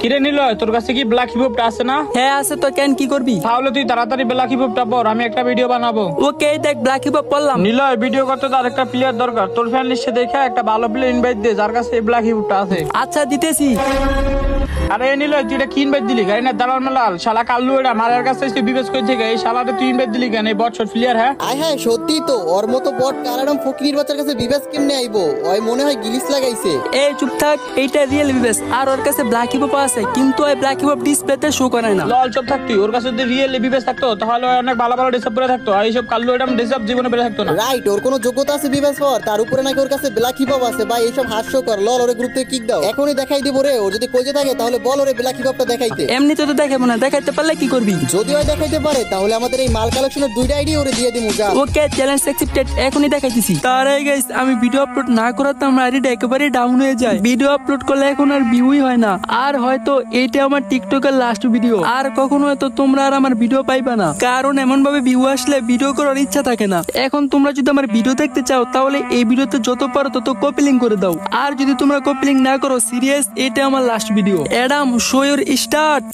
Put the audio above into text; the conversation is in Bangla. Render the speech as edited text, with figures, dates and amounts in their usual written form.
কিরে নিলয়, তোর কাছে কি ব্ল্যাক হিপহপটা আছে না? হ্যাঁ আছে তো, কেন কি করবি? তাহলে তুই তাড়াতাড়ি ব্ল্যাক হিপহপটা পর, আমি একটা ভিডিও বানাবো। ওকে দেখ ব্ল্যাক হিপ হপ পড়লাম। নিলয়, ভিডিও করতে তো আরেকটা প্লেয়ার দরকার। তোর ফ্যান লিস্টে দেখে একটা ভালো প্লেয়ার ইনভাইট দে যার কাছে এই ব্ল্যাক হিপহপটা আছে। আচ্ছা দিতেছি। আরে নিলয়, তুই এটা কি ইনভাইট দিলি? গাড়ি না দালাল মালাল শালা কাল্লু, এটা মারার কাছে তুই বিবেচ করে থেকে এই শালাটা তুই ইনভাইট দিলি কেন? এই বটশট প্লেয়ার। হ্যাঁ আয় হ্যাঁ সত্যি তো, ওর মতো বট কারাডাম ফকির বাচ্চার কাছে বিবেস কেমনে আইবো? ওই মনে হয় গিলিস লাগাইছে। এই চুপ থাক, এইটা রিয়েল বিবেস। আর ওর কাছে ব্ল্যাক হিপ হপ আছে, কিন্তু ওই ব্ল্যাক হিপ হপ ডিসপ্লেতে শো করে না। লল চুপ থাক তুই। ওর কাছে যদি রিয়েল বিবেচ থাকতো তাহলে ও অনেক ভালো ভালো ডিসাপ করে থাকতো, আর এইসব কাল্লু এটা ডিসাপ জীবনে বেড়ে থাকতো না। রাইট, ওর কোনো যোগ্যতা আছে বিবেস পর, তার উপরে নাকি ওর কাছে ব্ল্যাক হিপ হপ আছে। ভাই এইসব হাস্যকর। লল ওরে গ্রুপ থেকে কিক দাও, এখনই দেখাই দিব রে। ও যদি কইতে থাকে তাহলে বল ওরে ব্ল্যাক হিপ হপটা দেখাইতে। এমনিতে তো দেখাবো না, দেখাইতে পারলে কি করবি? যদি ওই দেখাইতে পারে তাহলে আমাদের এই মাল কালেকশনের দুইটা আইডি ওরে দিয়ে দিমু। যা ওকে চ্যালেঞ্জ অ্যাকসেপ্টেড, এখনই দেখাইতেছি। তার আগে গাইস, আমি ভিডিও আপলোড না করাতে আমার আইডিটা একেবারে ডাউন হয়ে যায়। ভিডিও আপলোড করলে এখন আর ভিউই হয় না। আর হয়তো এইটা আমার টিকটকের লাস্ট ভিডিও, আর কখনো হয়তো তোমরা আর আমার ভিডিও পাইবা না, কারণ এমন ভাবে ভিউ আসলে ভিডিও করার ইচ্ছা থাকে না। এখন তোমরা যদি আমার ভিডিও দেখতে চাও তাহলে এই ভিডিওতে যত পারো তত কপি লিংক করে দাও। আর যদি তোমরা কপি লিংক না করো, সিরিয়াস এটা আমার last video. Adam show your start.